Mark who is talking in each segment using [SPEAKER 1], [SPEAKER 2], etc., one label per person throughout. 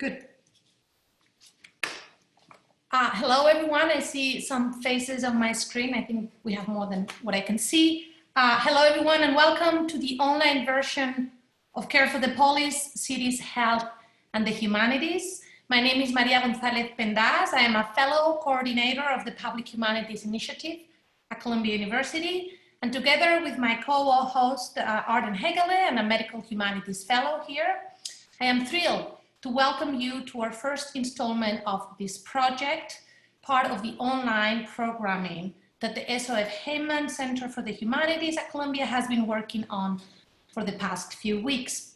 [SPEAKER 1] Good. Hello, everyone. I see some faces on my screen. I think we have more than what I can see. Hello, everyone, and welcome to the online version of Care for the Polis, Cities, Health, and the Humanities. My name is Maria González Pendas. I am a fellow coordinator of the Public Humanities Initiative at Columbia University. And together with my co-host, Arden Hegele, and a medical humanities fellow here, I am thrilled to welcome you to our first installment of this project, part of the online programming that the SOF Heyman Center for the Humanities at Columbia has been working on for the past few weeks.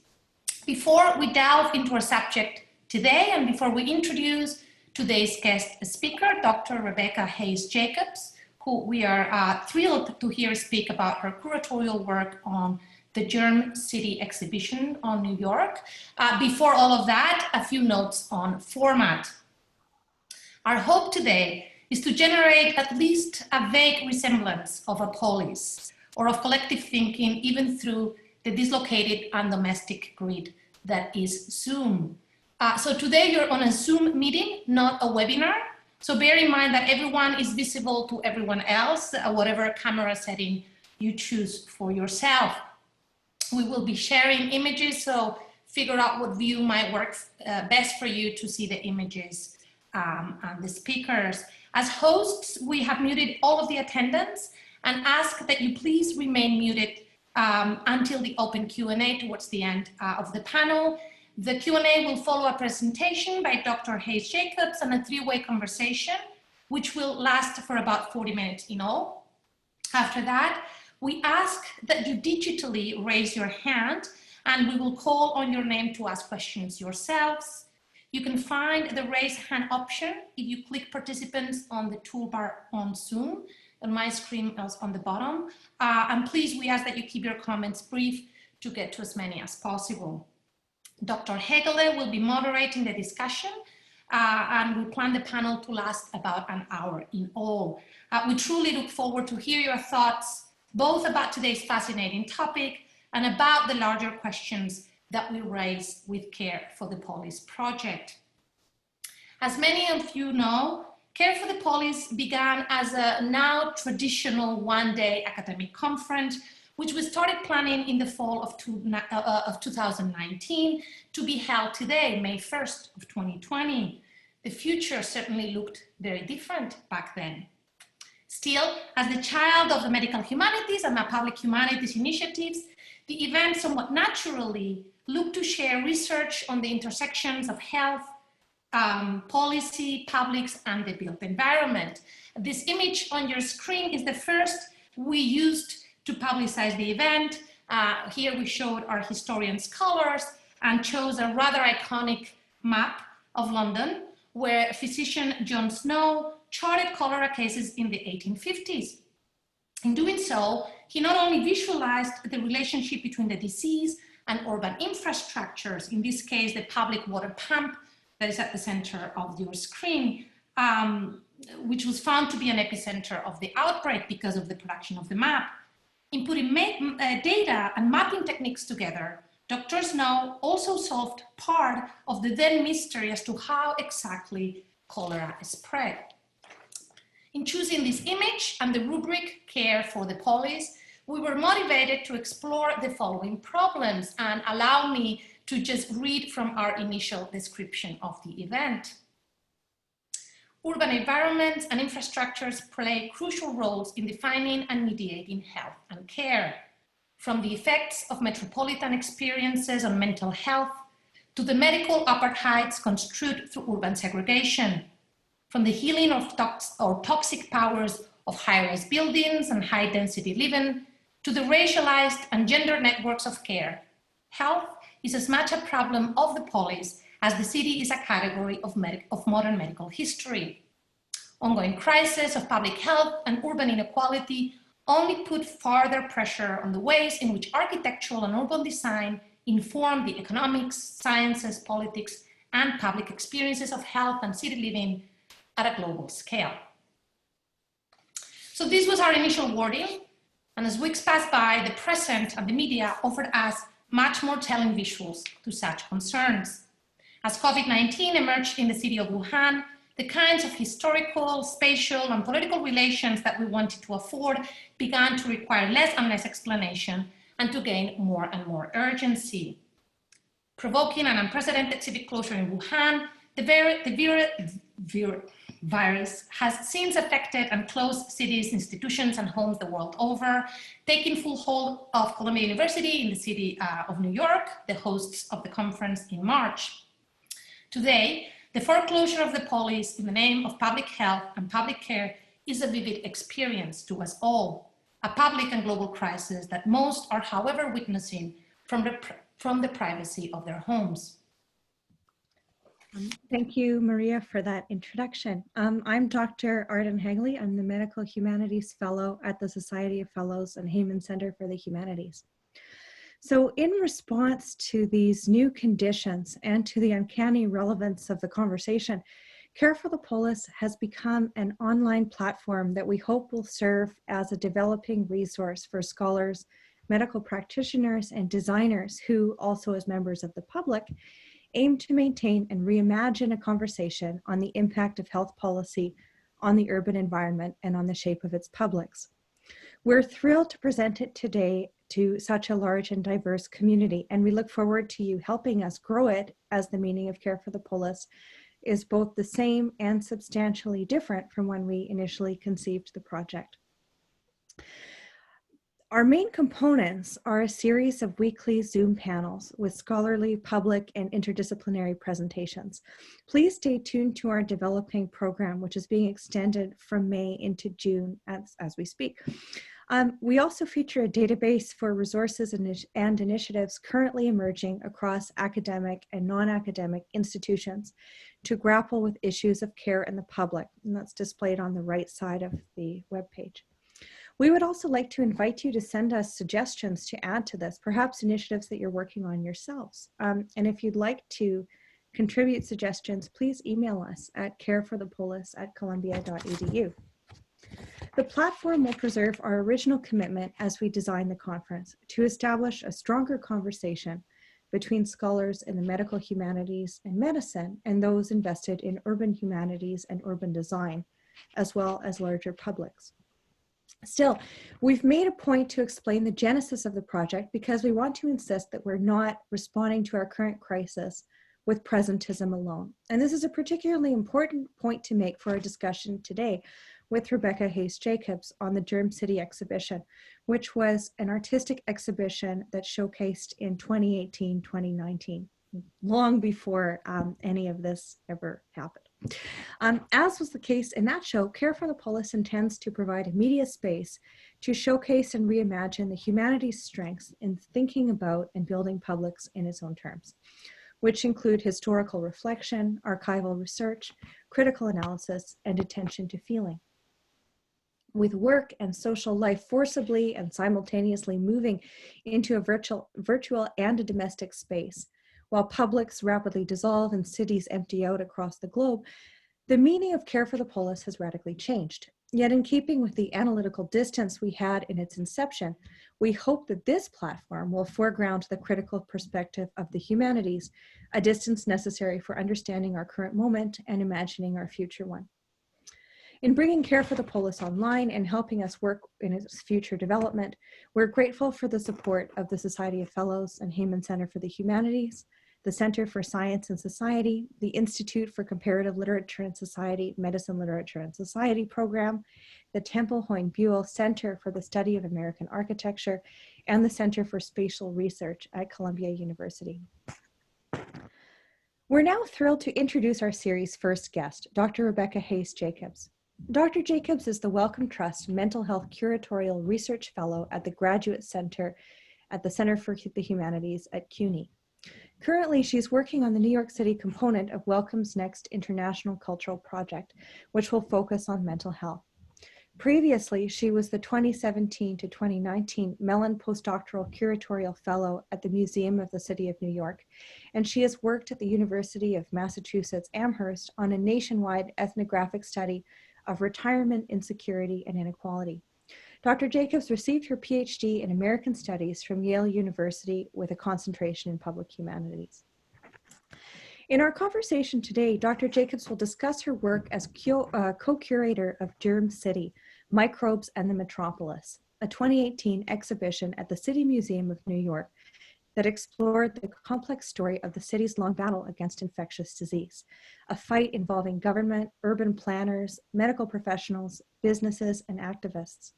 [SPEAKER 1] Before we delve into our subject today, and before we introduce today's guest speaker, Dr. Rebecca Hayes-Jacobs, who we are thrilled to hear speak about her curatorial work on the Germ City exhibition on New York. Before all of that, a few notes on format. Our hope today is to generate at least a vague resemblance of a polis or of collective thinking, even through the dislocated and domestic grid that is Zoom. So today you're on a Zoom meeting, not a webinar. So bear in mind that everyone is visible to everyone else, whatever camera setting you choose for yourself. We will be sharing images, so figure out what view might work best for you to see the images and the speakers. As hosts, we have muted all of the attendants and ask that you please remain muted until the open Q&A towards the end of the panel. The Q&A will follow a presentation by Dr. Hayes-Jacobs and a three-way conversation, which will last for about 40 minutes in all. After that, we ask that you digitally raise your hand and we will call on your name to ask questions yourselves. You can find the raise hand option if you click participants on the toolbar on Zoom. On my screen is on the bottom. And please, we ask that you keep your comments brief to get to as many as possible. Dr. Hegele will be moderating the discussion and we plan the panel to last about an hour in all. We truly look forward to hear your thoughts both about today's fascinating topic and about the larger questions that we raise with Care for the Polis project. As many of you know, Care for the Polis began as a now traditional one-day academic conference, which we started planning in the fall of 2019 to be held today, May 1st of 2020. The future certainly looked very different back then. Still, as the child of the medical humanities and the public humanities initiatives, the event somewhat naturally looked to share research on the intersections of health, policy, publics, and the built environment. This image on your screen is the first we used to publicize the event. Here we showed our historians' colors and chose a rather iconic map of London where physician John Snow charted cholera cases in the 1850s. In doing so, he not only visualized the relationship between the disease and urban infrastructures, in this case, the public water pump that is at the center of your screen, which was found to be an epicenter of the outbreak because of the production of the map. In putting data and mapping techniques together, Dr. Snow also solved part of the then mystery as to how exactly cholera spread. In choosing this image and the rubric Care for the Polis, we were motivated to explore the following problems, and allow me to just read from our initial description of the event. Urban environments and infrastructures play crucial roles in defining and mediating health and care, from the effects of metropolitan experiences on mental health to the medical apartheids construed through urban segregation, from the healing of toxic powers of high-rise buildings and high-density living to the racialized and gender networks of care. Health is as much a problem of the polis as the city is a category of modern medical history. Ongoing crises of public health and urban inequality only put further pressure on the ways in which architectural and urban design inform the economics, sciences, politics, and public experiences of health and city living at a global scale. So this was our initial wording, and as weeks passed by, the present and the media offered us much more telling visuals to such concerns. As COVID-19 emerged in the city of Wuhan, the kinds of historical, spatial, and political relations that we wanted to afford began to require less and less explanation and to gain more and more urgency. Provoking an unprecedented civic closure in Wuhan, the virus has since affected and closed cities, institutions, and homes the world over, taking full hold of Columbia University in the city of New York, the hosts of the conference in March. Today, the foreclosure of the Polis in the name of public health and public care is a vivid experience to us all, a public and global crisis that most are, however, witnessing from the privacy of their homes.
[SPEAKER 2] Thank you, Maria, for that introduction. I'm Dr. Arden Hagley. I'm the Medical Humanities Fellow at the Society of Fellows and Heyman Center for the Humanities. So in response to these new conditions and to the uncanny relevance of the conversation, Care for the Polis has become an online platform that we hope will serve as a developing resource for scholars, medical practitioners, and designers who, also as members of the public, aim to maintain and reimagine a conversation on the impact of health policy on the urban environment and on the shape of its publics. We're thrilled to present it today to such a large and diverse community, and we look forward to you helping us grow it as the meaning of Care for the Polis is both the same and substantially different from when we initially conceived the project. Our main components are a series of weekly Zoom panels with scholarly, public, and interdisciplinary presentations. Please stay tuned to our developing program, which is being extended from May into June as we speak. We also feature a database for resources and initiatives currently emerging across academic and non-academic institutions to grapple with issues of care in the public, and that's displayed on the right side of the webpage. We would also like to invite you to send us suggestions to add to this, perhaps initiatives that you're working on yourselves. And if you'd like to contribute suggestions, please email us at careforthepolis@columbia.edu. The platform will preserve our original commitment as we design the conference to establish a stronger conversation between scholars in the medical humanities and medicine and those invested in urban humanities and urban design, as well as larger publics. Still, we've made a point to explain the genesis of the project because we want to insist that we're not responding to our current crisis with presentism alone. And this is a particularly important point to make for our discussion today with Rebecca Hayes-Jacobs on the Germ City exhibition, which was an artistic exhibition that showcased in 2018-2019, long before any of this ever happened. As was the case in that show, Care for the Polis intends to provide a media space to showcase and reimagine the humanities' strengths in thinking about and building publics in its own terms, which include historical reflection, archival research, critical analysis, and attention to feeling. With work and social life forcibly and simultaneously moving into a virtual and a domestic space, while publics rapidly dissolve and cities empty out across the globe, the meaning of Care for the Polis has radically changed. Yet in keeping with the analytical distance we had in its inception, we hope that this platform will foreground the critical perspective of the humanities, a distance necessary for understanding our current moment and imagining our future one. In bringing Care for the Polis online and helping us work in its future development, we're grateful for the support of the Society of Fellows and Heyman Center for the Humanities, the Center for Science and Society, the Institute for Comparative Literature and Society, Medicine, Literature and Society program, the Temple Hoyne Buell Center for the Study of American Architecture, and the Center for Spatial Research at Columbia University. We're now thrilled to introduce our series' first guest, Dr. Rebecca Hayes-Jacobs. Dr. Jacobs is the Wellcome Trust Mental Health Curatorial Research Fellow at the Graduate Center at the Center for the Humanities at CUNY. Currently, she's working on the New York City component of Wellcome's next international cultural project, which will focus on mental health. Previously, she was the 2017 to 2019 Mellon Postdoctoral Curatorial Fellow at the Museum of the City of New York, and she has worked at the University of Massachusetts Amherst on a nationwide ethnographic study of retirement, insecurity, and inequality. Dr. Jacobs received her PhD in American Studies from Yale University with a concentration in public humanities. In our conversation today, Dr. Jacobs will discuss her work as co-curator of Germ City, Microbes and the Metropolis, a 2018 exhibition at the City Museum of New York that explored the complex story of the city's long battle against infectious disease, a fight involving government, urban planners, medical professionals, businesses, and activists.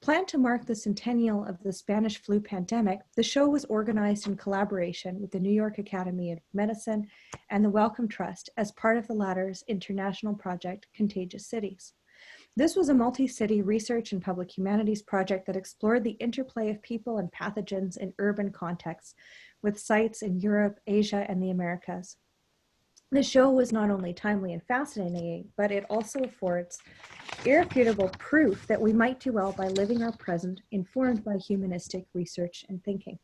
[SPEAKER 2] Planned to mark the centennial of the Spanish flu pandemic, the show was organized in collaboration with the New York Academy of Medicine and the Wellcome Trust as part of the latter's international project, Contagious Cities. This was a multi-city research and public humanities project that explored the interplay of people and pathogens in urban contexts, with sites in Europe, Asia, and the Americas. The show was not only timely and fascinating, but it also affords irrefutable proof that we might do well by living our present, informed by humanistic research and thinking.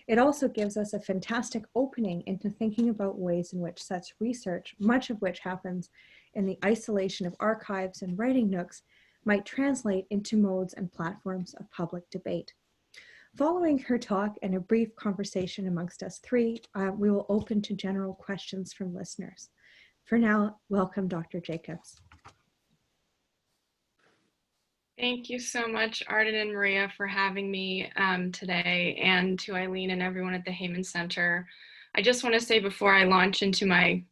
[SPEAKER 2] It also gives us a fantastic opening into thinking about ways in which such research, much of which happens in the isolation of archives and writing nooks, might translate into modes and platforms of public debate. Following her talk and a brief conversation amongst us three, we will open to general questions from listeners. For now, welcome, Dr. Jacobs.
[SPEAKER 3] Thank you so much, Arden and Maria, for having me today, and to Eileen and everyone at the Heyman Center. I just want to say before I launch into my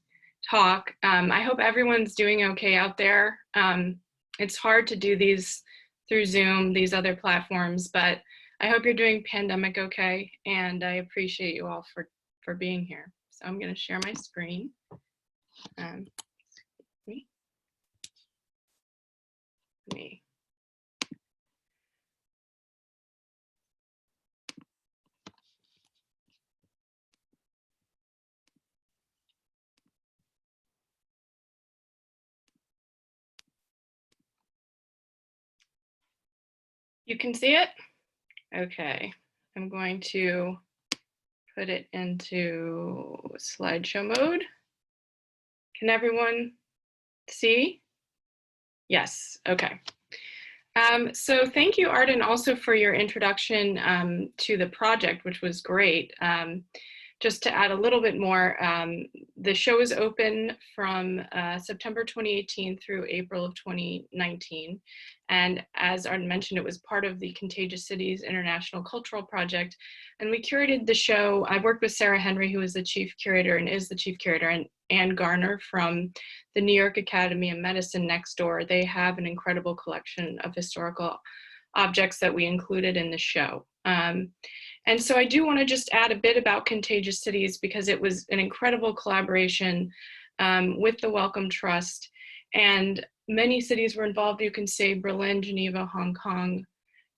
[SPEAKER 3] talk, I hope everyone's doing okay out there. It's hard to do these through Zoom, these other platforms, but I hope you're doing pandemic okay, and I appreciate you all for being here. So I'm going to share my screen. You can see it? Okay, I'm going to put it into slideshow mode. Can everyone see? Yes, okay. So thank you, Arden, also for your introduction to the project, which was great. Just to add a little bit more, the show is open from September 2018 through April of 2019. And as Arden mentioned, it was part of the Contagious Cities International Cultural Project. And we curated the show. I worked with Sarah Henry, who is the chief curator and is the chief curator, and Ann Garner from the New York Academy of Medicine next door. They have an incredible collection of historical objects that we included in the show. And so I do want to just add a bit about Contagious Cities, because it was an incredible collaboration with the Wellcome Trust, and many cities were involved. You can say Berlin, Geneva, Hong Kong,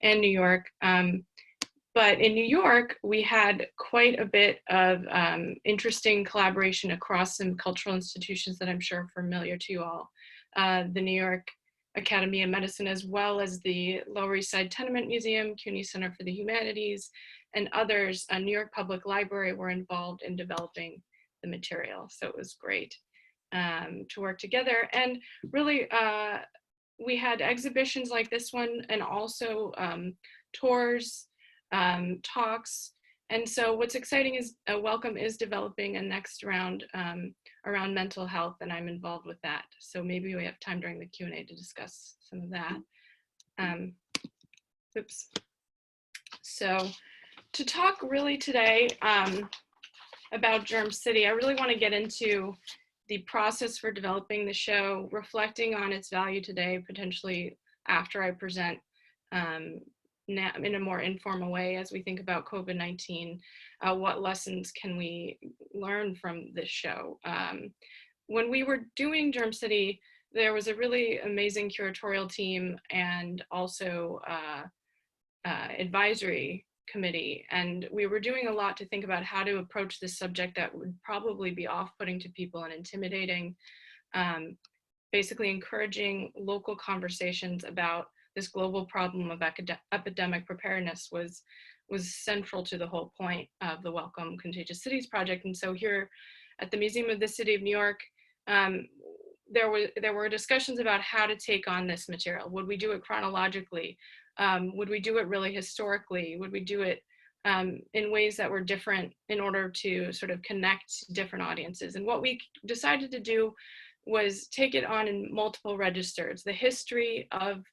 [SPEAKER 3] and New York. But in New York, we had quite a bit of interesting collaboration across some cultural institutions that I'm sure are familiar to you all. The New York Academy of Medicine, as well as the Lower East Side Tenement Museum, CUNY Center for the Humanities, and others, New York Public Library, were involved in developing the material. So it was great to work together. And really, we had exhibitions like this one, and also tours, talks. And so what's exciting is Wellcome is developing a next round around mental health, and I'm involved with that. So maybe we have time during the Q&A to discuss some of that. Oops. So to talk really today about Germ City, I really want to get into the process for developing the show, reflecting on its value today, potentially after I present now in a more informal way as we think about COVID-19. What lessons can we learn from this show? When we were doing Germ City, there was a really amazing curatorial team and also advisory committee, and we were doing a lot to think about how to approach this subject that would probably be off-putting to people and intimidating, basically encouraging local conversations about this global problem of epidemic preparedness was central to the whole point of the Wellcome Contagious Cities project. And so here at the Museum of the City of New York, there were discussions about how to take on this material. Would we do it chronologically? Would we do it really historically? Would we do it in ways that were different in order to sort of connect different audiences. And what we decided to do was take it on in multiple registers: the history of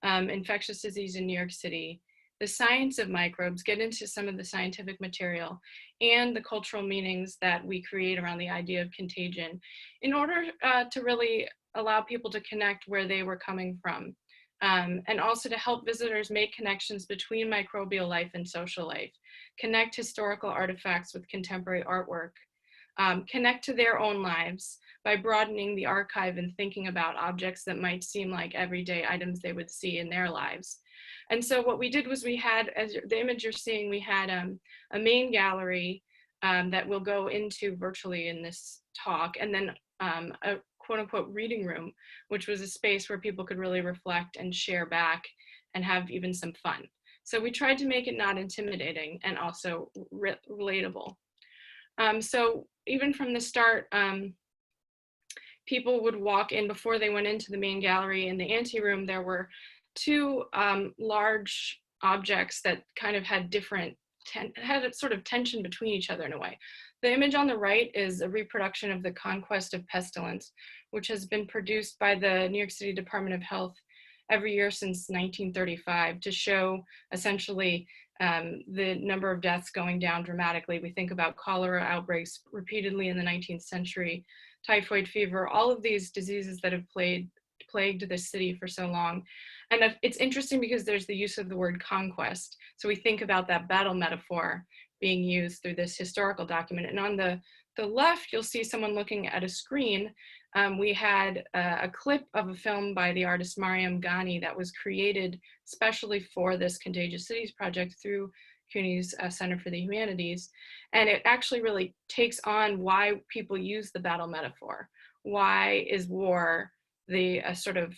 [SPEAKER 3] infectious disease in New York City, the science of microbes, get into some of the scientific material, and the cultural meanings that we create around the idea of contagion, in order to really allow people to connect where they were coming from. And also to help visitors make connections between microbial life and social life, connect historical artifacts with contemporary artwork, connect to their own lives by broadening the archive and thinking about objects that might seem like everyday items they would see in their lives. And so what we did was we had, as the image you're seeing, we had a main gallery that we'll go into virtually in this talk, and then a quote unquote reading room, which was a space where people could really reflect and share back and have even some fun. So we tried to make it not intimidating and also relatable. So even from the start, people would walk in. Before they went into the main gallery, in the anteroom, there were two large objects that kind of had different, had a sort of tension between each other in a way. The image on the right is a reproduction of the Conquest of Pestilence, which has been produced by the New York City Department of Health every year since 1935 to show essentially the number of deaths going down dramatically. We think about cholera outbreaks repeatedly in the 19th century, typhoid fever, all of these diseases that have plagued the city for so long. And it's interesting because there's the use of the word conquest. So we think about that battle metaphor being used through this historical document. And on the left, you'll see someone looking at a screen. We had a clip of a film by the artist Mariam Ghani that was created specially for this Contagious Cities project through CUNY's Center for the Humanities. And it actually really takes on why people use the battle metaphor. Why is war the sort of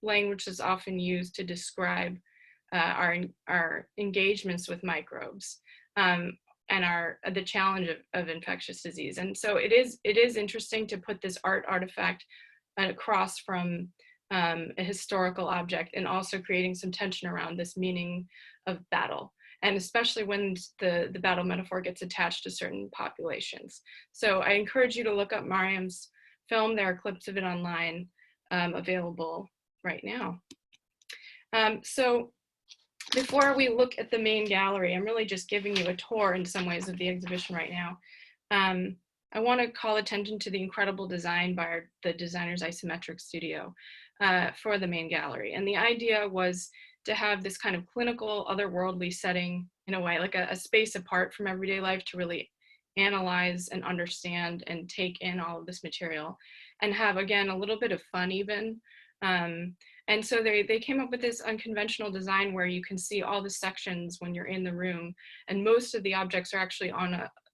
[SPEAKER 3] language that's often used to describe our engagements with microbes and the challenge of infectious disease. And so it is interesting to put this art artifact across from a historical object, and also creating some tension around this meaning of battle, and especially when the battle metaphor gets attached to certain populations. So I encourage you to look up Mariam's film. There are clips of it online available right now. So before we look at the main gallery, I'm really just giving you a tour in some ways of the exhibition right now. I want to call attention to the incredible design by the designer's isometric studio for the main gallery. And the idea was to have this kind of clinical, otherworldly setting in a way, like a space apart from everyday life, to really analyze and understand and take in all of this material, and have, again, a little bit of fun even. And so they came up with this unconventional design where you can see all the sections when you're in the room, and most of the objects are actually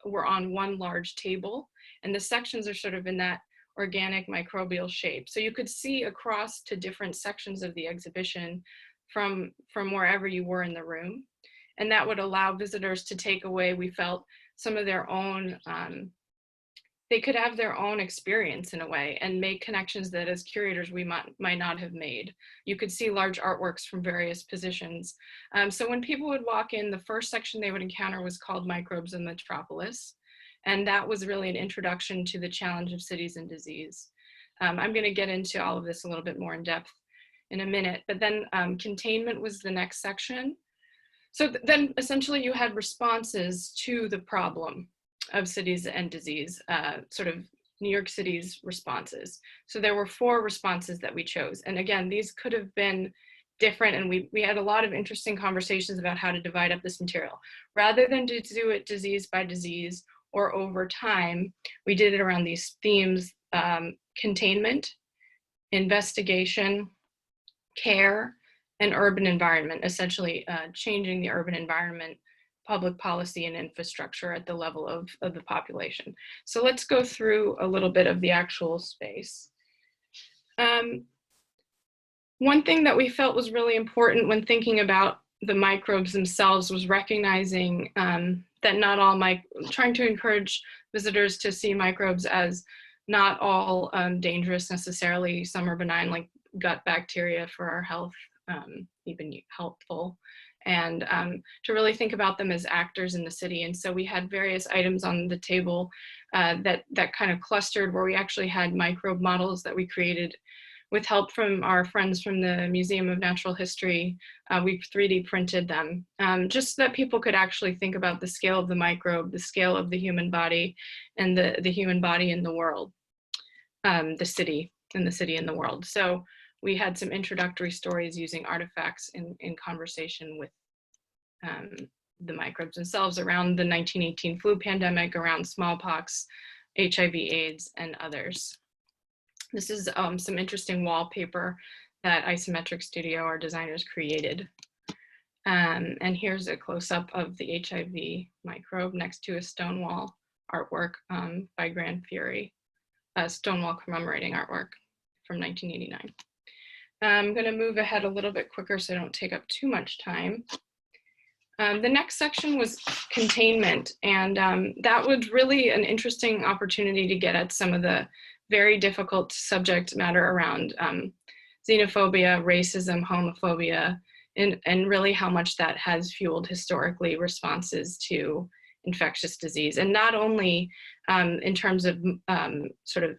[SPEAKER 3] were on one large table, and the sections are sort of in that organic microbial shape. So you could see across to different sections of the exhibition from wherever you were in the room. And that would allow visitors to take away, we felt, some of their own, they could have their own experience in a way and make connections that as curators we might not have made. You could see large artworks from various positions. So when people would walk in, the first section they would encounter was called Microbes in Metropolis. And that was really an introduction to the challenge of cities and disease. I'm going to get into all of this a little bit more in depth in a minute, but then containment was the next section. So then essentially you had responses to the problem of cities and disease, sort of New York City's responses. So there were 4 responses that we chose. And again, these could have been different, and we had a lot of interesting conversations about how to divide up this material. Rather than to do it disease by disease or over time, we did it around these themes: containment, investigation, care, and urban environment, essentially changing the urban environment, public policy, and infrastructure at the level of the population. So let's go through a little bit of the actual space. One thing that we felt was really important when thinking about the microbes themselves was recognizing that not all trying to encourage visitors to see microbes as not all dangerous necessarily. Some are benign, like gut bacteria for our health, even helpful. and to really think about them as actors in the city. And so we had various items on the table that kind of clustered, where we actually had microbe models that we created with help from our friends from the Museum of Natural History. We 3D printed them, just so that people could actually think about the scale of the microbe, the scale of the human body, and the human body in the world, the city and the world. So we had some introductory stories using artifacts in conversation with the microbes themselves around the 1918 flu pandemic, around smallpox, HIV, AIDS, and others. This is some interesting wallpaper that Isometric Studio, our designers, created. And here's a close-up of the HIV microbe next to a Stonewall artwork by Grand Fury, a Stonewall commemorating artwork from 1989. I'm going to move ahead a little bit quicker so I don't take up too much time. The next section was containment, and that was really an interesting opportunity to get at some of the very difficult subject matter around xenophobia, racism, homophobia, and really how much that has fueled historically responses to infectious disease. And not only in terms of sort of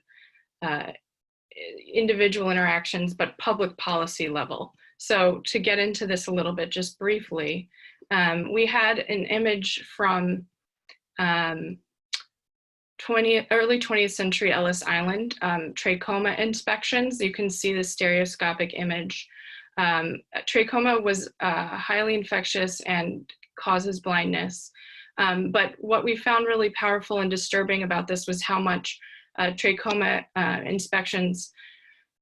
[SPEAKER 3] individual interactions, but public policy level. So to get into this a little bit, just briefly, we had an image from early 20th century Ellis Island, trachoma inspections. You can see the stereoscopic image. Trachoma was highly infectious and causes blindness. But what we found really powerful and disturbing about this was how much trachoma inspections,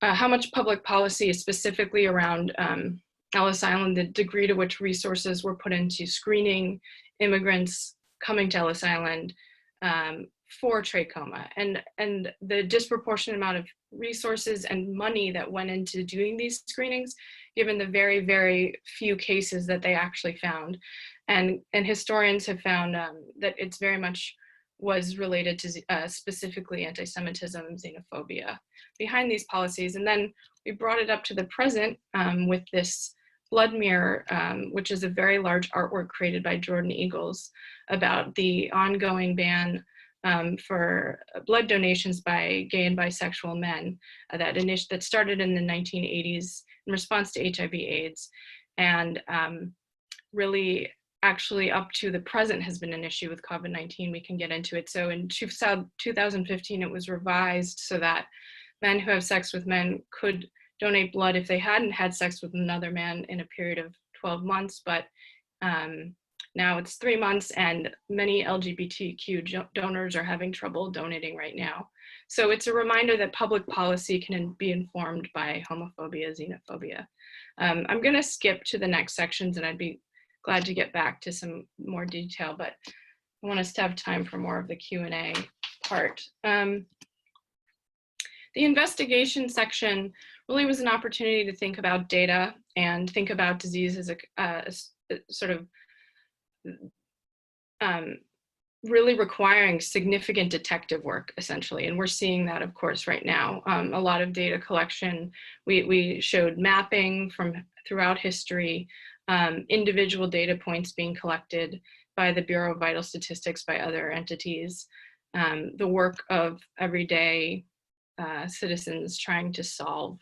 [SPEAKER 3] how much public policy specifically around Ellis Island, the degree to which resources were put into screening immigrants coming to Ellis Island for trachoma, and the disproportionate amount of resources and money that went into doing these screenings, given the very, very few cases that they actually found. And historians have found that it's very much was related to specifically anti-Semitism, xenophobia behind these policies. And then we brought it up to the present with this blood mirror, which is a very large artwork created by Jordan Eagles about the ongoing ban for blood donations by gay and bisexual men that started in the 1980s in response to HIV/AIDS, and really actually up to the present has been an issue with COVID-19. We can get into it. So in 2015, it was revised so that men who have sex with men could donate blood if they hadn't had sex with another man in a period of 12 months, but now it's 3 months, and many LGBTQ donors are having trouble donating right now. So it's a reminder that public policy can be informed by homophobia, xenophobia. I'm gonna skip to the next sections, and I'd be glad to get back to some more detail, but I want us to have time for more of the Q&A part. The investigation section really was an opportunity to think about data and think about disease as a sort of really requiring significant detective work, essentially. And we're seeing that, of course, right now. A lot of data collection. We showed mapping from throughout history, individual data points being collected by the Bureau of Vital Statistics, by other entities, the work of everyday citizens trying to solve,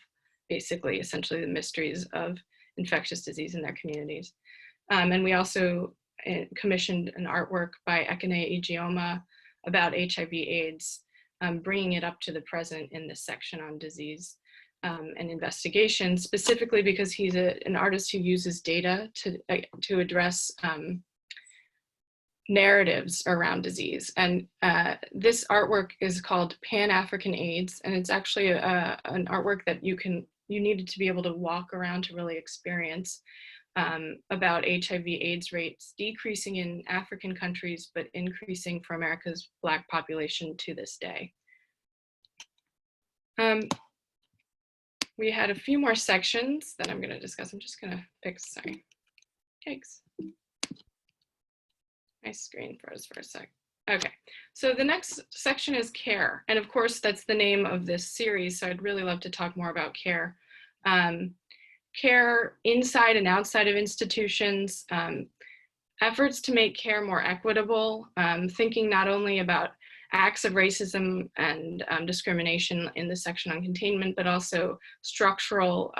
[SPEAKER 3] basically, essentially, the mysteries of infectious disease in their communities. And we also commissioned an artwork by Ekene Ijeoma about HIV/AIDS, bringing it up to the present in this section on disease and investigation, specifically because he's an artist who uses data to address narratives around disease. And this artwork is called Pan-African AIDS, and it's actually an artwork that you needed to be able to walk around to really experience, about HIV/AIDS rates decreasing in African countries, but increasing for America's Black population to this day. We had a few more sections that I'm going to discuss. I'm just going to pick, sorry. Yikes. My screen froze for a sec. Okay, so the next section is care. And of course, that's the name of this series, so I'd really love to talk more about care. care inside and outside of institutions, efforts to make care more equitable, thinking not only about acts of racism and discrimination in the section on containment, but also structural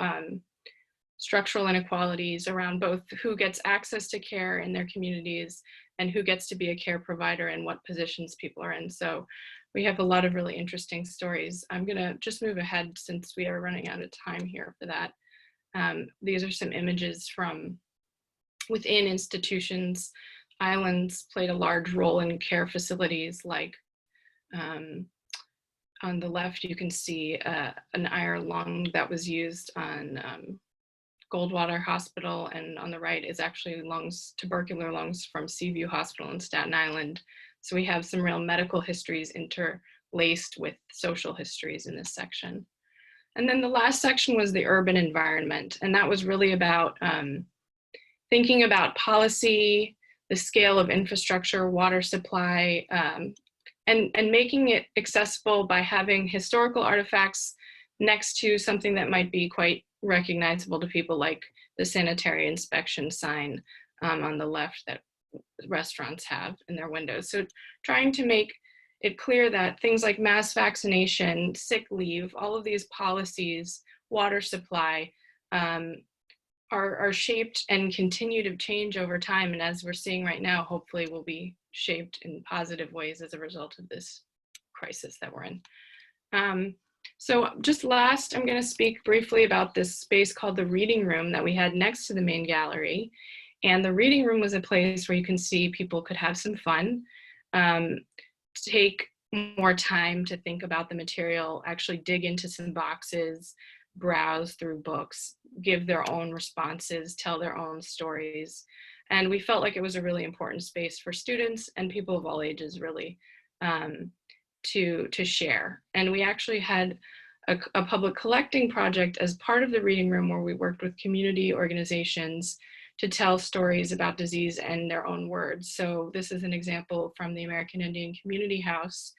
[SPEAKER 3] inequalities around both who gets access to care in their communities and who gets to be a care provider and what positions people are in. So we have a lot of really interesting stories. I'm gonna just move ahead since we are running out of time here for that. These are some images from within institutions. Islands played a large role in care facilities, like on the left, you can see an iron lung that was used on Goldwater Hospital, and on the right is actually lungs, tubercular lungs from Seaview Hospital in Staten Island. So we have some real medical histories interlaced with social histories in this section. And then the last section was the urban environment, and that was really about thinking about policy, the scale of infrastructure, water supply, and making it accessible by having historical artifacts next to something that might be quite recognizable to people, like the sanitary inspection sign on the left that restaurants have in their windows. So trying to make it clear that things like mass vaccination, sick leave, all of these policies, water supply, are shaped and continue to change over time. And as we're seeing right now, hopefully will be shaped in positive ways as a result of this crisis that we're in. So just last, I'm going to speak briefly about this space called the reading room that we had next to the main gallery. And the reading room was a place where you can see people could have some fun, take more time to think about the material, actually dig into some boxes, browse through books, give their own responses, tell their own stories. And we felt like it was a really important space for students and people of all ages, really, to share. And we actually had a public collecting project as part of the reading room, where we worked with community organizations to tell stories about disease in their own words. So this is an example from the American Indian Community House,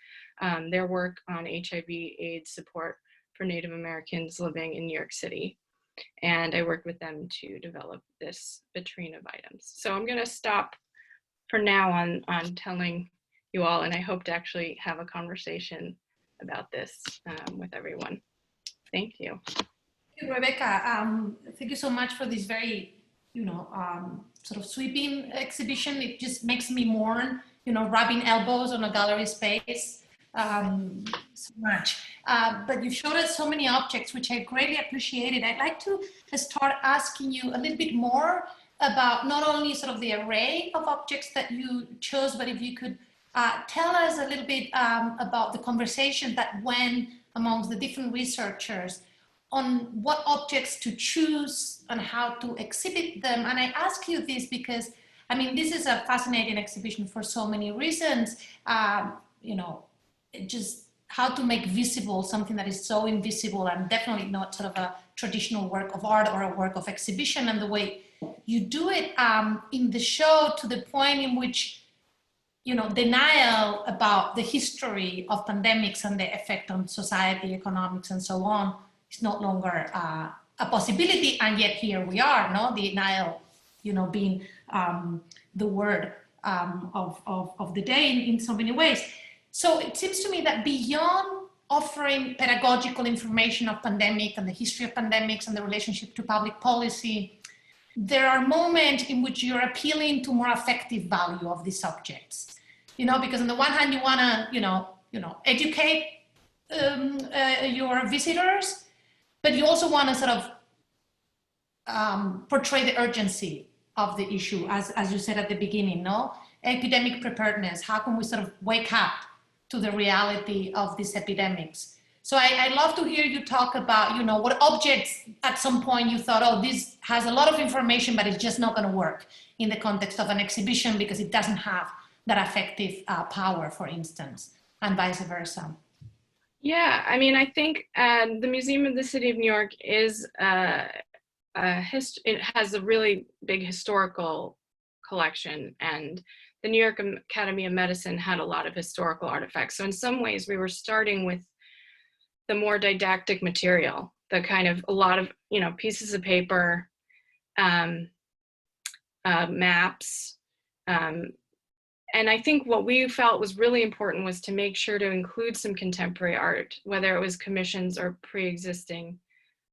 [SPEAKER 3] their work on HIV/AIDS support for Native Americans living in New York City. And I worked with them to develop this vitrine of items. So I'm gonna stop for now on telling you all, and I hope to actually have a conversation about this with everyone. Thank you.
[SPEAKER 1] Thank you, Rebecca. Thank you so much for this very, sort of sweeping exhibition. It just makes me mourn, rubbing elbows on a gallery space so much. But you showed us so many objects, which I greatly appreciated. I'd like to start asking you a little bit more about not only sort of the array of objects that you chose, but if you could tell us a little bit about the conversation that went amongst the different researchers on what objects to choose and how to exhibit them. And I ask you this because, I mean, this is a fascinating exhibition for so many reasons. Just how to make visible something that is so invisible and definitely not sort of a traditional work of art or a work of exhibition, and the way you do it in the show, to the point in which denial about the history of pandemics and the effect on society, economics, and so on is no longer a possibility. And yet here we are, no? Denial, being the word of the day in so many ways. So it seems to me that beyond offering pedagogical information of pandemic and the history of pandemics and the relationship to public policy, there are moments in which you're appealing to more affective value of these subjects. Because on the one hand, you want to, educate your visitors, but you also want to sort of portray the urgency of the issue, as you said at the beginning, no? Epidemic preparedness, how can we sort of wake up to the reality of these epidemics? So I love to hear you talk about, what objects at some point you thought, oh, this has a lot of information, but it's just not going to work in the context of an exhibition because it doesn't have that affective power, for instance, and vice versa.
[SPEAKER 3] Yeah, I mean, I think the Museum of the City of New York is it has a really big historical collection, and the New York Academy of Medicine had a lot of historical artifacts. So in some ways, we were starting with the more didactic material the kind of a lot of, pieces of paper, maps. And I think what we felt was really important was to make sure to include some contemporary art, whether it was commissions or pre-existing,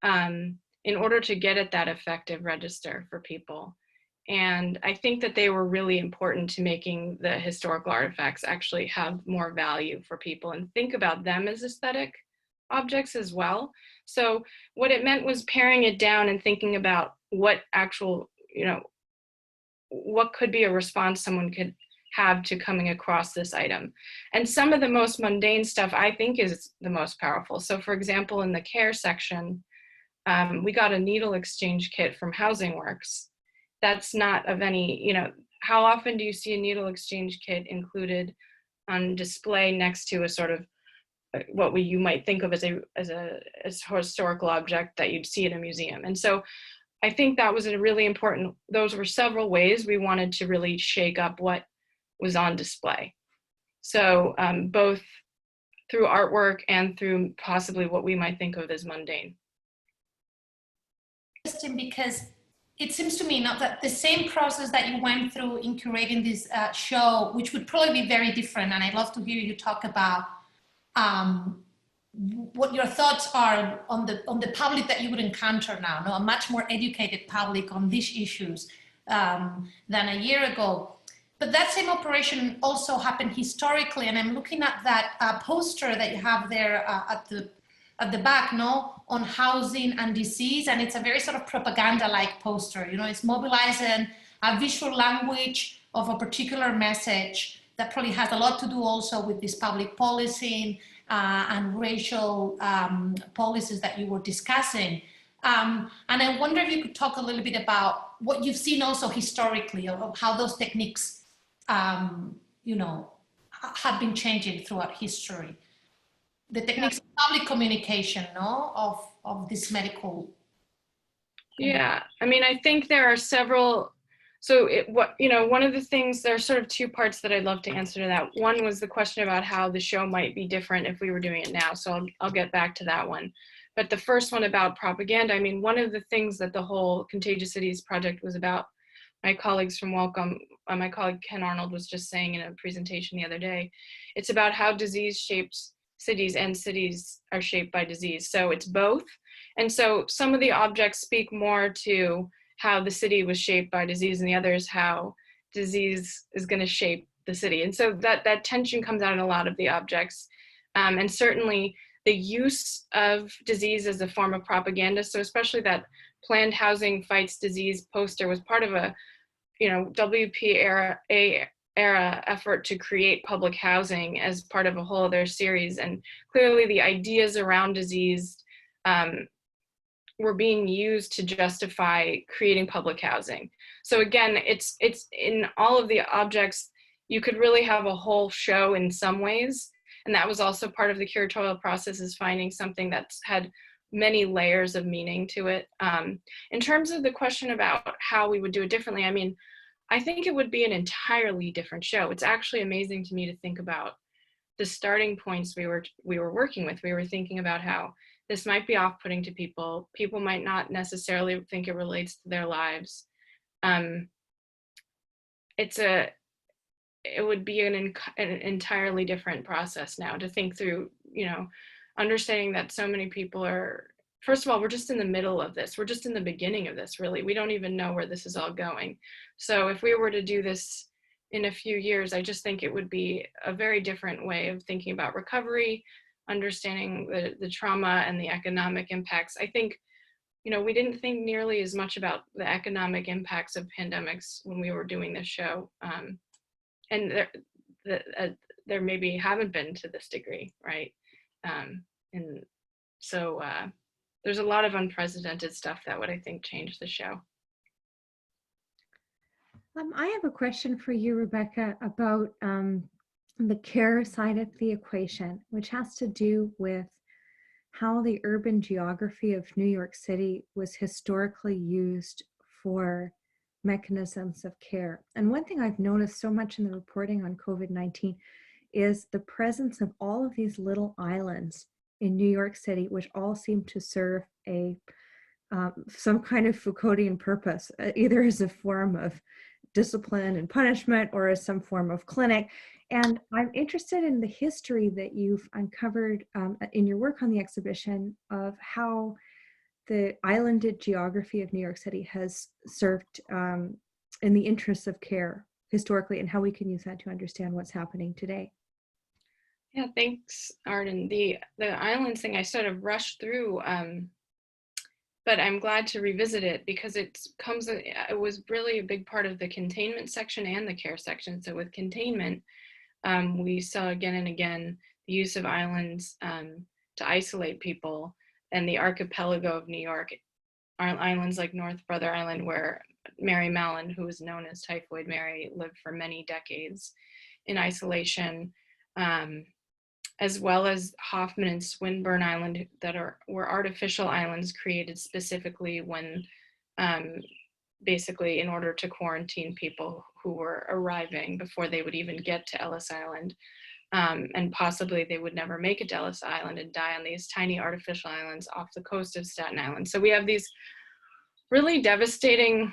[SPEAKER 3] in order to get at that effective register for people. And I think that they were really important to making the historical artifacts actually have more value for people and think about them as aesthetic objects as well. So what it meant was paring it down and thinking about what actual, what could be a response someone could have to coming across this item. And some of the most mundane stuff I think is the most powerful. So for example, in the care section, we got a needle exchange kit from Housing Works. That's not of any, how often do you see a needle exchange kit included on display next to a sort of what you might think of as a historical object that you'd see in a museum? And so I think that was a really important, those were several ways we wanted to really shake up what was on display. So both through artwork and through possibly what we might think of as mundane.
[SPEAKER 1] Interesting, because it seems to me not that the same process that you went through in curating this show, which would probably be very different, and I'd love to hear you talk about what your thoughts are on the public that you would encounter now, a much more educated public on these issues than a year ago. But that same operation also happened historically, and I'm looking at that poster that you have there at the back, on housing and disease, and it's a very sort of propaganda-like poster. It's mobilizing a visual language of a particular message that probably has a lot to do also with this public policing and racial policies that you were discussing. And I wonder if you could talk a little bit about what you've seen also historically of how those techniques, have been changing throughout history. The techniques of public communication, of this medical.
[SPEAKER 3] Yeah, I mean, I think there are several. So one of the things, there are sort of two parts that I'd love to answer to that. One was the question about how the show might be different if we were doing it now. So I'll get back to that one. But the first one about propaganda, I mean, one of the things that the whole Contagious Cities project was about, my colleagues from Wellcome, my colleague Ken Arnold was just saying in a presentation the other day, it's about how disease shapes cities and cities are shaped by disease. So it's both. And so some of the objects speak more to how the city was shaped by disease, and the others how disease is going to shape the city. And so that tension comes out in a lot of the objects. And certainly the use of disease as a form of propaganda. So especially that Planned Housing Fights Disease poster was part of a, WP era effort to create public housing as part of a whole other series. And clearly the ideas around disease were being used to justify creating public housing. So again, it's in all of the objects, you could really have a whole show in some ways. And that was also part of the curatorial process, is finding something that's had many layers of meaning to it. In terms of the question about how we would do it differently, I mean, I think it would be an entirely different show. It's actually amazing to me to think about the starting points we were working with. We were thinking about how this might be off-putting to people. People might not necessarily think it relates to their lives. It would be an entirely different process now to think through, understanding that so many people are, first of all, we're just in the middle of this. We're just in the beginning of this, really. We don't even know where this is all going. So if we were to do this in a few years, I just think it would be a very different way of thinking about recovery, understanding the trauma and the economic impacts. I think, we didn't think nearly as much about the economic impacts of pandemics when we were doing this show. And there maybe haven't been to this degree, right? And so there's a lot of unprecedented stuff that would, I think, change the show.
[SPEAKER 2] I have a question for you, Rebecca, about the care side of the equation, which has to do with how the urban geography of New York City was historically used for mechanisms of care. And one thing I've noticed so much in the reporting on COVID-19 is the presence of all of these little islands in New York City, which all seem to serve some kind of Foucauldian purpose, either as a form of discipline and punishment or as some form of clinic. And I'm interested in the history that you've uncovered in your work on the exhibition of how the islanded geography of New York City has served in the interests of care historically, and how we can use that to understand what's happening today.
[SPEAKER 3] Yeah, thanks, Arden. The islands thing I sort of rushed through, but I'm glad to revisit it because it was really a big part of the containment section and the care section. So with containment, we saw again and again the use of islands to isolate people, and the archipelago of New York, islands like North Brother Island, where Mary Mallon, who was known as Typhoid Mary, lived for many decades in isolation, as well as Hoffman and Swinburne Island that were artificial islands created specifically when basically in order to quarantine people who were arriving before they would even get to Ellis Island. And possibly they would never make it to Ellis Island and die on these tiny artificial islands off the coast of Staten Island. So we have these really devastating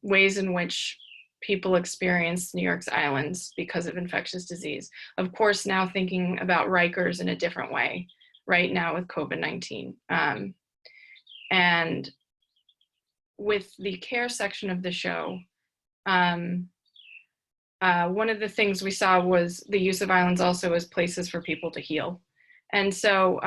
[SPEAKER 3] ways in which people experience New York's islands because of infectious disease. Of course, now thinking about Rikers in a different way right now with COVID-19. And with the care section of the show, one of the things we saw was the use of islands also as places for people to heal. And so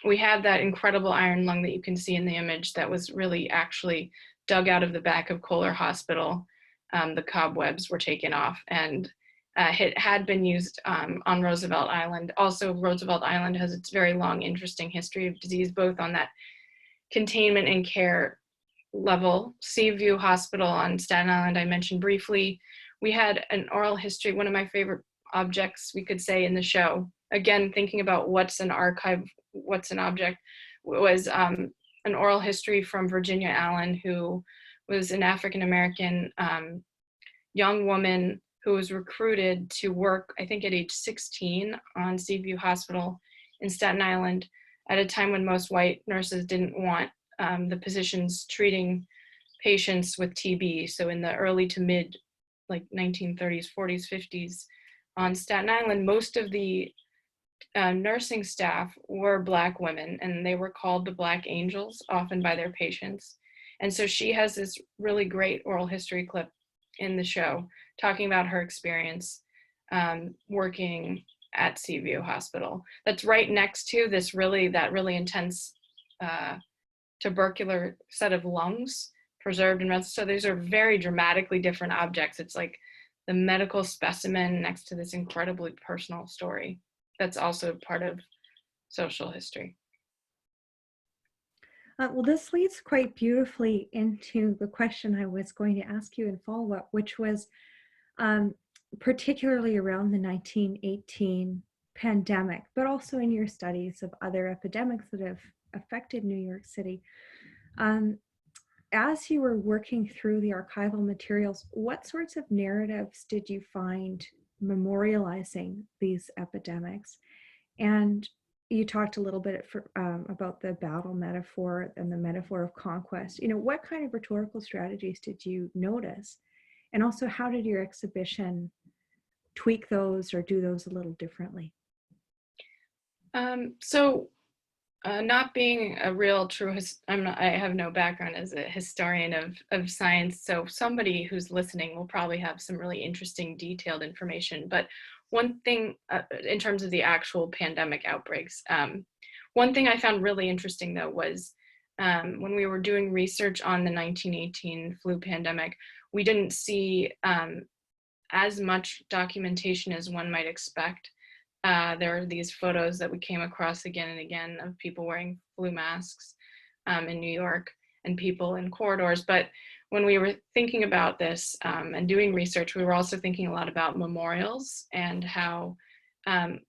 [SPEAKER 3] we had that incredible iron lung that you can see in the image that was really actually dug out of the back of Kohler Hospital. The cobwebs were taken off, and it had been used on Roosevelt Island. Also, Roosevelt Island has its very long, interesting history of disease, both on that containment and care level. Seaview Hospital on Staten Island, I mentioned briefly. We had an oral history, one of my favorite objects, we could say, in the show. Again, thinking about what's an archive, what's an object, was an oral history from Virginia Allen, who was an African-American young woman who was recruited to work, I think at age 16, on Seaview Hospital in Staten Island at a time when most white nurses didn't want the positions treating patients with TB. So in the early to mid, like 1930s, 40s, 50s, on Staten Island, most of the nursing staff were Black women, and they were called the Black Angels, often by their patients. And so she has this really great oral history clip in the show talking about her experience working at Seaview Hospital. That's right next to that really intense tubercular set of lungs preserved in. So these are very dramatically different objects. It's like the medical specimen next to this incredibly personal story that's also part of social history.
[SPEAKER 2] Well, this leads quite beautifully into the question I was going to ask you in follow-up, which was particularly around the 1918 pandemic, but also in your studies of other epidemics that have affected New York City. As you were working through the archival materials, what sorts of narratives did you find memorializing these epidemics? And you talked a little bit about the battle metaphor and the metaphor of conquest. What kind of rhetorical strategies did you notice? And also, how did your exhibition tweak those or do those a little differently?
[SPEAKER 3] Not being a real true, I have no background as a historian of science, so somebody who's listening will probably have some really interesting detailed information. But one thing in terms of the actual pandemic outbreaks, one thing I found really interesting though was when we were doing research on the 1918 flu pandemic, we didn't see as much documentation as one might expect. There are these photos that we came across again and again of people wearing flu masks in New York and people in corridors. But when we were thinking about this and doing research, we were also thinking a lot about memorials and how we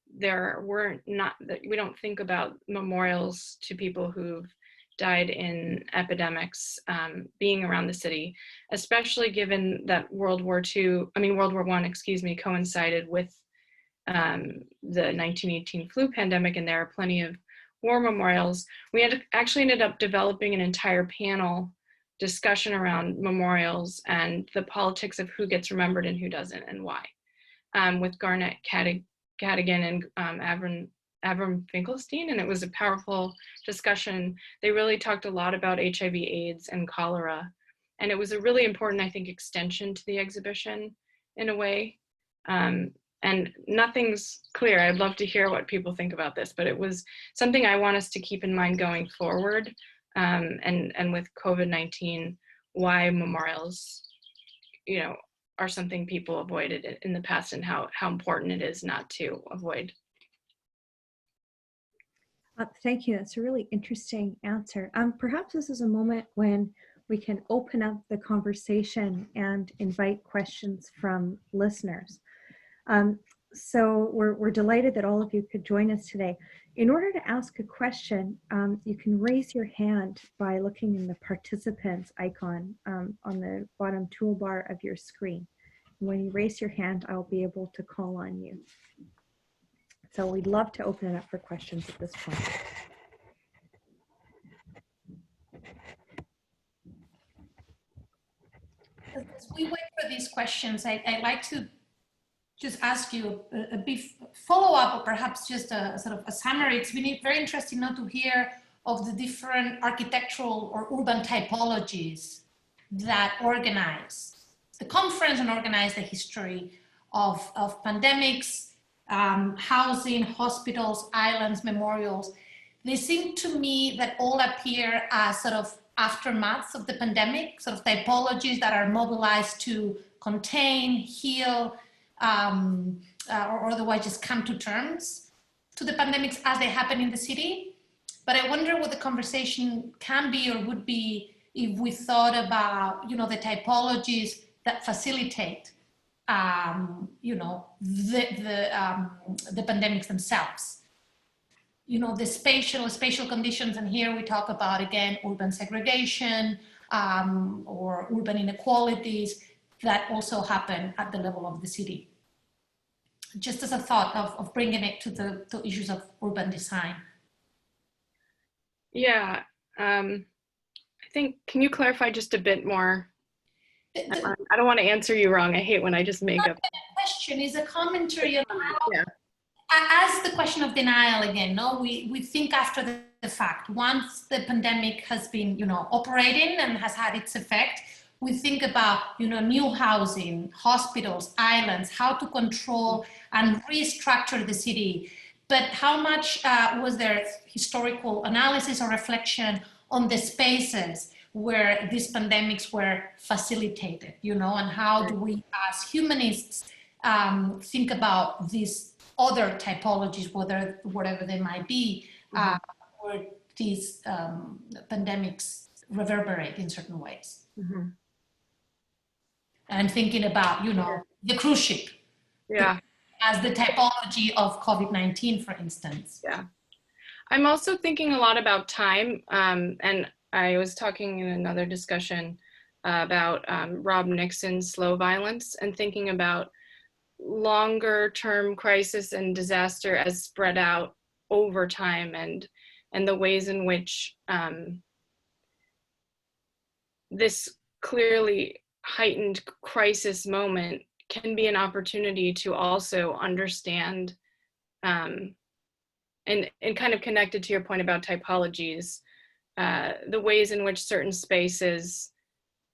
[SPEAKER 3] don't think about memorials to people who've died in epidemics being around the city, especially given that World War I, coincided with the 1918 flu pandemic, and there are plenty of war memorials. We actually ended up developing an entire panel discussion around memorials and the politics of who gets remembered and who doesn't and why, with Garnett Cadigan and Avram Finkelstein, and it was a powerful discussion. They really talked a lot about HIV/AIDS and cholera, and it was a really important, I think, extension to the exhibition in a way. And nothing's clear. I'd love to hear what people think about this, but it was something I want us to keep in mind going forward. And with COVID-19, why memorials, are something people avoided in the past, and how important it is not to avoid.
[SPEAKER 2] Thank you. That's a really interesting answer. Perhaps this is a moment when we can open up the conversation and invite questions from listeners. So we're delighted that all of you could join us today. In order to ask a question, you can raise your hand by looking in the participants icon on the bottom toolbar of your screen. And when you raise your hand, I'll be able to call on you. So we'd love to open it up for questions at this point.
[SPEAKER 1] As we wait for these questions, I'd like to just ask you a brief follow-up, or perhaps just a sort of a summary. It's been very interesting now to hear of the different architectural or urban typologies that organize the conference and organize the history of pandemics, housing, hospitals, islands, memorials. They seem to me that all appear as sort of aftermaths of the pandemic, sort of typologies that are mobilized to contain, heal, or otherwise just come to terms to the pandemics as they happen in the city. But I wonder what the conversation can be or would be if we thought about, the typologies that facilitate, the pandemics themselves. The spatial conditions, and here we talk about, again, urban segregation or urban inequalities that also happen at the level of the city. Just as a thought of bringing it to the issues of urban design.
[SPEAKER 3] Yeah, I think, can you clarify just a bit more? I don't want to answer you wrong. I hate when I just make up.
[SPEAKER 1] The question is a commentary on how, as the question of denial again, we think after the fact. Once the pandemic has been, operating and has had its effect, we think about, new housing, hospitals, islands, how to control and restructure the city. But how much was there historical analysis or reflection on the spaces where these pandemics were facilitated, and how do we as humanists think about these other typologies, whatever they might be, where these pandemics reverberate in certain ways.
[SPEAKER 3] Mm-hmm.
[SPEAKER 1] And thinking about, the cruise ship.
[SPEAKER 3] Yeah.
[SPEAKER 1] As the typology of COVID-19, for instance.
[SPEAKER 3] Yeah. I'm also thinking a lot about time. And I was talking in another discussion about Rob Nixon's slow violence, and thinking about longer term crisis and disaster as spread out over time, and the ways in which this clearly heightened crisis moment can be an opportunity to also understand and kind of connected to your point about typologies, the ways in which certain spaces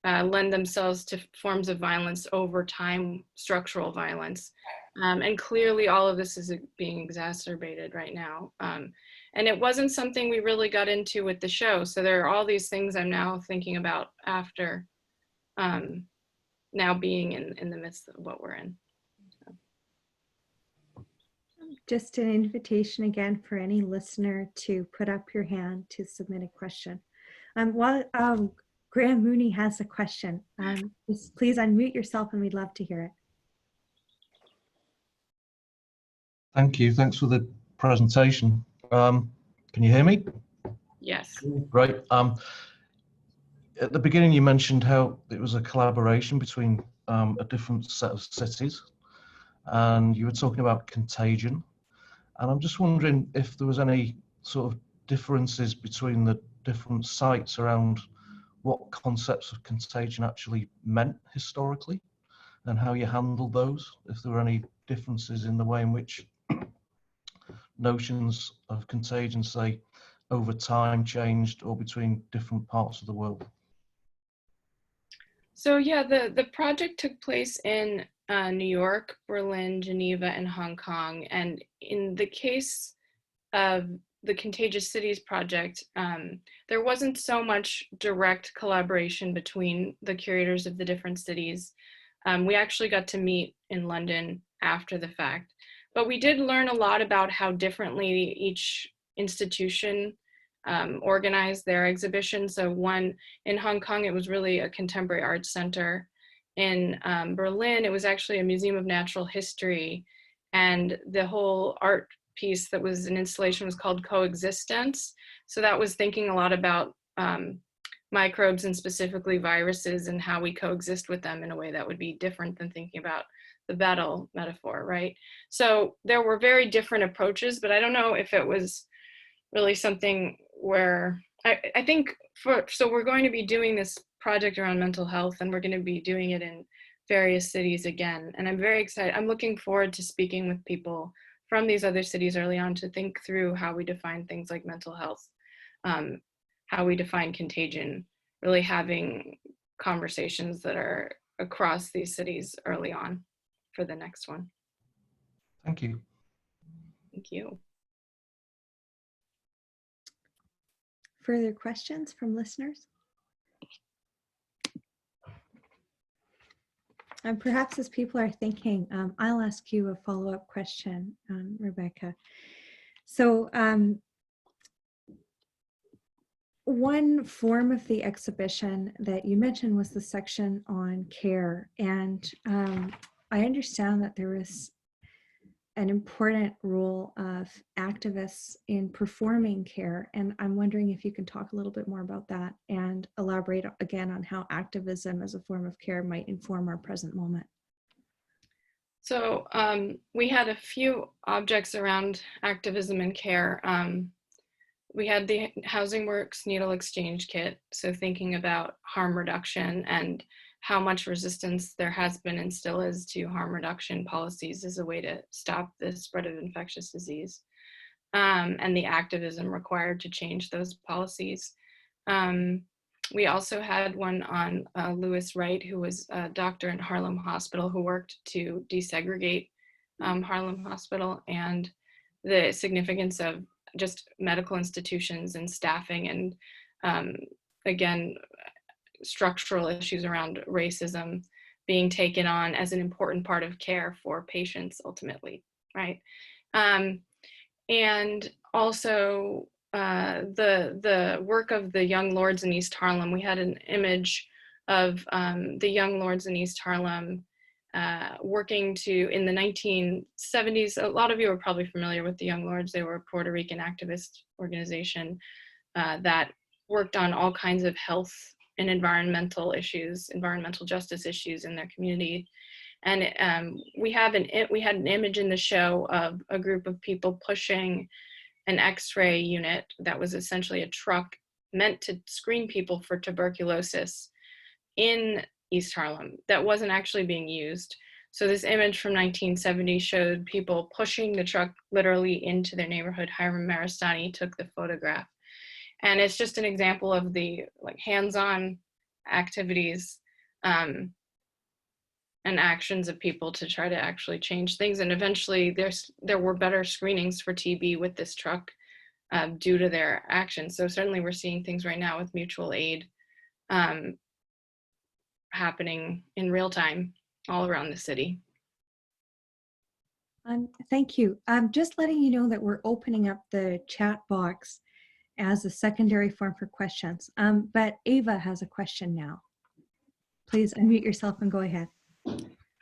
[SPEAKER 3] lend themselves to forms of violence over time, structural violence. And clearly all of this is being exacerbated right now. And it wasn't something we really got into with the show. So there are all these things I'm now thinking about after now being in the midst of what we're in. So.
[SPEAKER 2] Just an invitation again for any listener to put up your hand to submit a question. While Graham Mooney has a question, just please unmute yourself and we'd love to hear it.
[SPEAKER 4] Thank you. Thanks for the presentation. Can you hear me?
[SPEAKER 3] Yes.
[SPEAKER 4] Great. At the beginning, you mentioned how it was a collaboration between a different set of cities. and you were talking about contagion. And I'm just wondering if there was any sort of differences between the different sites around what concepts of contagion actually meant historically and how you handled those, if there were any differences in the way in which notions of contagion, say, over time changed or between different parts of the world.
[SPEAKER 3] So yeah, the project took place in New York, Berlin, Geneva, and Hong Kong. And in the case of the Contagious Cities project, there wasn't so much direct collaboration between the curators of the different cities. We actually got to meet in London after the fact, but we did learn a lot about how differently each institution organized their exhibition. So one in Hong Kong, it was really a contemporary arts center. In Berlin, it was actually a museum of natural history, and the whole art piece that was an installation was called Coexistence. So that was thinking a lot about microbes and specifically viruses and how we coexist with them in a way that would be different than thinking about the battle metaphor, right? So there were very different approaches, but I don't know if it was really something where I think so we're going to be doing this project around mental health, and we're going to be doing it in various cities again. And I'm very excited. I'm looking forward to speaking with people from these other cities early on to think through how we define things like mental health, how we define contagion, really having conversations that are across these cities early on for the next one.
[SPEAKER 4] Thank you.
[SPEAKER 3] Thank you.
[SPEAKER 2] Further questions from listeners? And perhaps as people are thinking, I'll ask you a follow-up question, Rebecca. So one form of the exhibition that you mentioned was the section on care. And I understand that there is an important role of activists in performing care. And I'm wondering if you can talk a little bit more about that and elaborate again on how activism as a form of care might inform our present moment.
[SPEAKER 3] So we had a few objects around activism and care. We had the Housing Works needle exchange kit. So thinking about harm reduction and how much resistance there has been and still is to harm reduction policies as a way to stop the spread of infectious disease, and the activism required to change those policies. We also had one on Lewis Wright, who was a doctor in Harlem Hospital who worked to desegregate Harlem Hospital, and the significance of just medical institutions and staffing, and again, structural issues around racism being taken on as an important part of care for patients ultimately, right? And also the work of the Young Lords in East Harlem. We had an image of the Young Lords in East Harlem working to, in the 1970s, a lot of you are probably familiar with the Young Lords. They were a Puerto Rican activist organization that worked on all kinds of health and environmental issues, environmental justice issues in their community. And we had an image in the show of a group of people pushing an X-ray unit that was essentially a truck meant to screen people for tuberculosis in East Harlem that wasn't actually being used. So this image from 1970 showed people pushing the truck literally into their neighborhood. Hiram Maristani took the photograph. And it's just an example of the hands-on activities and actions of people to try to actually change things. And eventually there were better screenings for TB with this truck due to their actions. So certainly we're seeing things right now with mutual aid happening in real time all around the city.
[SPEAKER 2] Thank you. I'm just letting you know that we're opening up the chat box as a secondary form for questions. But Ava has a question now. Please unmute yourself and go ahead.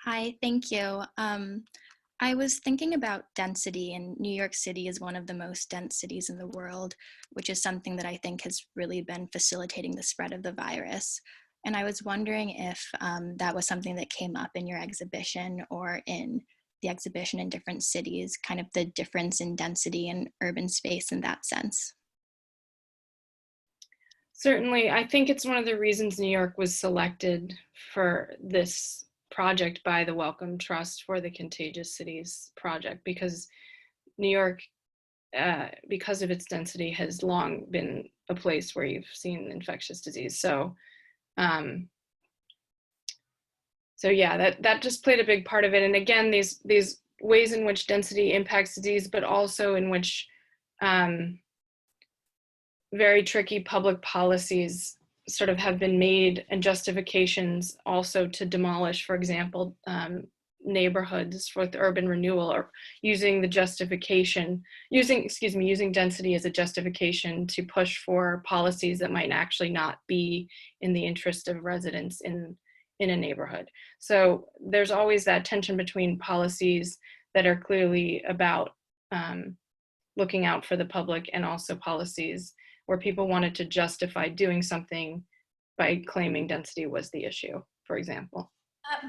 [SPEAKER 5] Hi, thank you. I was thinking about density, and New York City is one of the most dense cities in the world, which is something that I think has really been facilitating the spread of the virus. And I was wondering if that was something that came up in your exhibition or in the exhibition in different cities, kind of the difference in density and urban space in that sense.
[SPEAKER 3] Certainly, I think it's one of the reasons New York was selected for this project by the Wellcome Trust for the Contagious Cities project, because New York, because of its density, has long been a place where you've seen infectious disease. So, so yeah, that just played a big part of it. And again, these ways in which density impacts disease, but also in which very tricky public policies sort of have been made, and justifications also to demolish, for example, neighborhoods for the urban renewal, or using the justification, using density as a justification to push for policies that might actually not be in the interest of residents in a neighborhood. So there's always that tension between policies that are clearly about looking out for the public, and also policies where people wanted to justify doing something by claiming density was the issue, for example.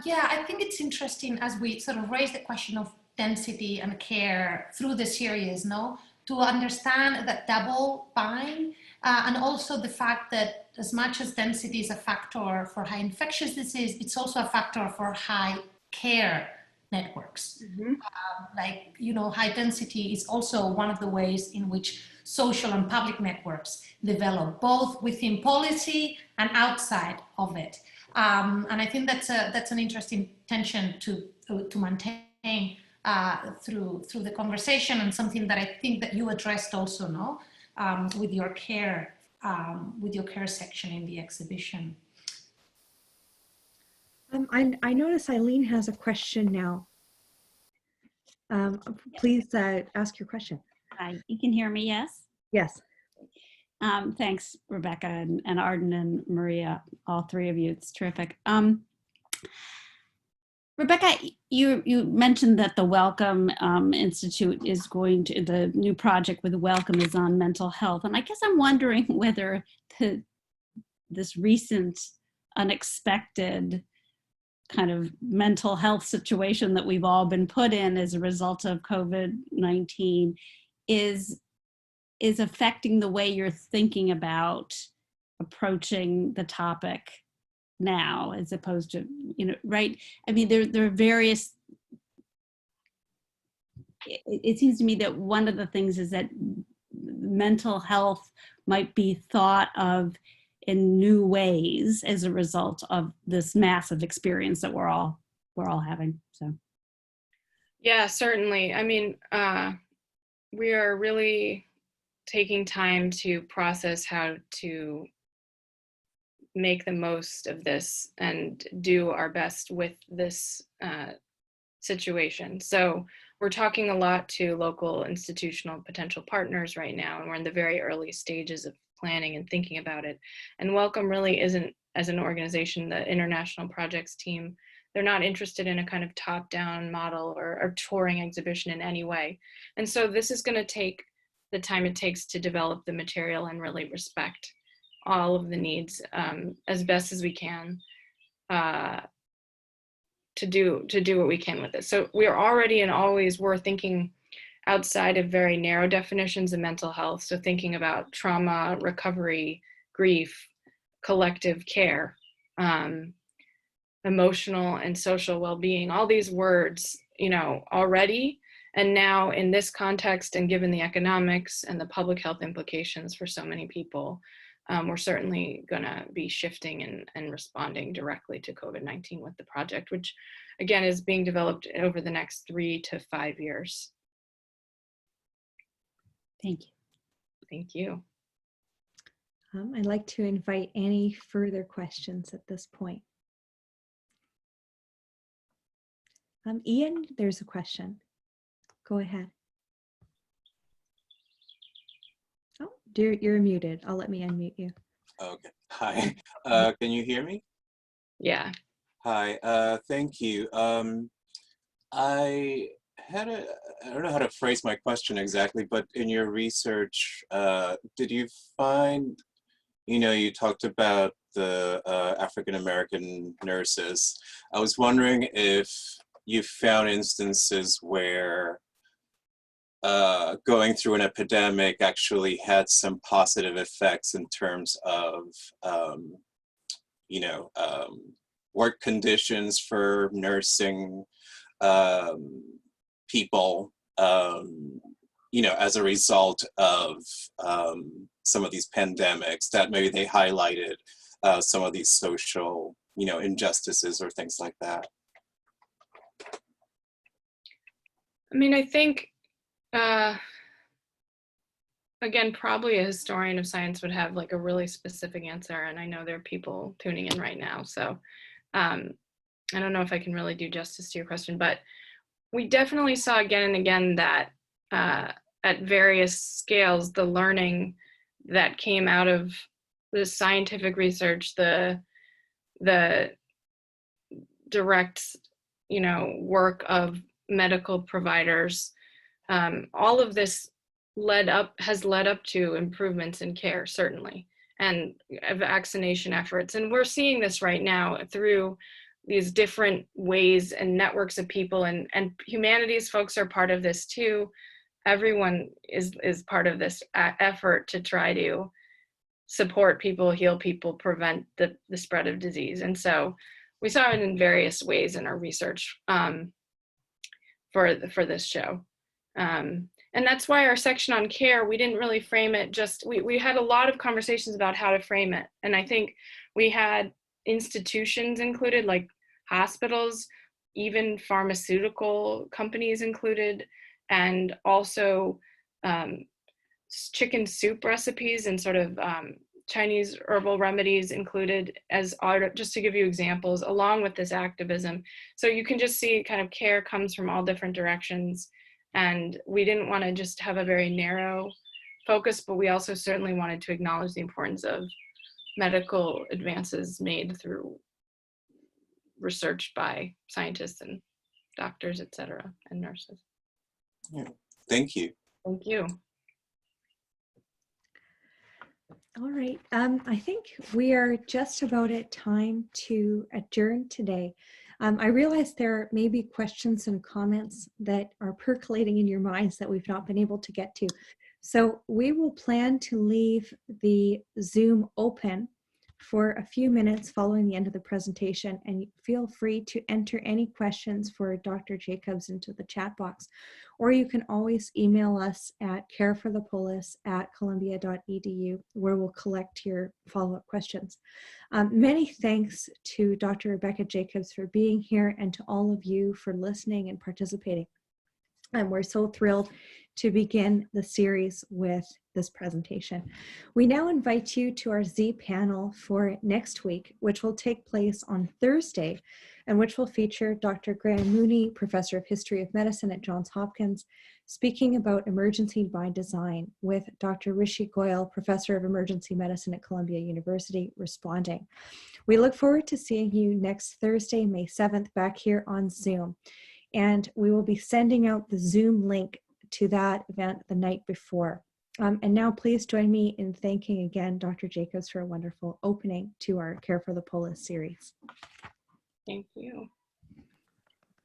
[SPEAKER 1] Yeah, I think it's interesting as we sort of raise the question of density and care through the series, no, to understand that double bind, and also the fact that as much as density is a factor for high infectious disease, it's also a factor for high care networks. Like, you know, high density is also one of the ways in which social and public networks develop, both within policy and outside of it. And I think that's an interesting tension to maintain through the conversation, and something that I think that you addressed also, no, with your care section in the exhibition.
[SPEAKER 2] I notice Eileen has a question now. Please ask your question.
[SPEAKER 6] Hi, you can hear me, yes?
[SPEAKER 2] Yes.
[SPEAKER 6] Thanks, Rebecca and Arden and Maria, all three of you. It's terrific. Rebecca, you mentioned that the Wellcome Institute is going to, the new project with Wellcome is on mental health. And I guess I'm wondering whether this recent unexpected kind of mental health situation that we've all been put in as a result of COVID-19 is affecting the way you're thinking about approaching the topic now, as opposed to, you know, right? I mean, there are various, it seems to me that one of the things is that mental health might be thought of in new ways as a result of this massive experience that we're all having. So
[SPEAKER 3] yeah, certainly. I mean, we are really taking time to process how to make the most of this and do our best with this situation. So we're talking a lot to local institutional potential partners right now, and we're in the very early stages of planning and thinking about it. And Wellcome really isn't, as an organization, the international projects team, they're not interested in a kind of top-down model or touring exhibition in any way. And so this is going to take the time it takes to develop the material and really respect all of the needs as best as we can to do what we can with it. So we are already and always were thinking outside of very narrow definitions of mental health. So thinking about trauma, recovery, grief, collective care, emotional and social well-being, all these words, you know, already. And now in this context, and given the economics and the public health implications for so many people, we're certainly gonna be shifting and responding directly to COVID-19 with the project, which again is being developed over the next 3 to 5 years.
[SPEAKER 6] thank you.
[SPEAKER 3] Thank you.
[SPEAKER 2] I'd like to invite any further questions at this point. Ian, there's a question. Go ahead. Oh, dear, you're muted. I'll let me unmute you.
[SPEAKER 7] Okay. Hi. Can you hear me?
[SPEAKER 3] Yeah.
[SPEAKER 7] Hi. Thank you. I don't know how to phrase my question exactly, but in your research, did you find, you know, you talked about the African-American nurses. I was wondering if you've found instances where going through an epidemic actually had some positive effects in terms of, work conditions for nursing people, as a result of some of these pandemics, that maybe they highlighted some of these social, injustices or things like that.
[SPEAKER 3] I mean, I think, again, probably a historian of science would have like a really specific answer, and I know there are people tuning in right now, so I don't know if I can really do justice to your question, but we definitely saw again and again that at various scales, the learning that came out of the scientific research, the direct, work of medical providers, all of this has led up to improvements in care, certainly, and vaccination efforts. And we're seeing this right now through these different ways and networks of people, and humanities folks are part of this too. Everyone is part of this effort to try to support people, heal people, prevent the spread of disease. And so we saw it in various ways in our research for this show. And that's why our section on care, we didn't really frame it just, we had a lot of conversations about how to frame it. And I think we had institutions included, like hospitals, even pharmaceutical companies included, and also chicken soup recipes and sort of Chinese herbal remedies included as art, just to give you examples, along with this activism. So you can just see kind of care comes from all different directions. And we didn't want to just have a very narrow focus, but we also certainly wanted to acknowledge the importance of medical advances made through research by scientists and doctors, et cetera, and nurses.
[SPEAKER 7] Yeah. Thank you.
[SPEAKER 3] Thank you.
[SPEAKER 2] All right, I think we are just about at time to adjourn today. I realize there may be questions and comments that are percolating in your minds that we've not been able to get to. So we will plan to leave the Zoom open for a few minutes following the end of the presentation, and feel free to enter any questions for Dr. Jacobs into the chat box, or you can always email us at careforthepolis@columbia.edu, where we'll collect your follow-up questions. Many thanks to Dr. Rebecca Jacobs for being here, and to all of you for listening and participating. And we're so thrilled to begin the series with this presentation. We now invite you to our Z panel for next week, which will take place on Thursday, and which will feature Dr. Graham Mooney, Professor of History of Medicine at Johns Hopkins, speaking about emergency by design, with Dr. Rishi Goyal, Professor of Emergency Medicine at Columbia University, responding. We look forward to seeing you next Thursday, May 7th, back here on Zoom. And we will be sending out the Zoom link to that event the night before. And now please join me in thanking again Dr. Jacobs for a wonderful opening to our Care for the Polis series.
[SPEAKER 3] Thank you.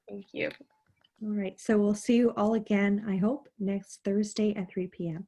[SPEAKER 3] Thank you.
[SPEAKER 2] All right, so we'll see you all again, I hope, next Thursday at 3 p.m.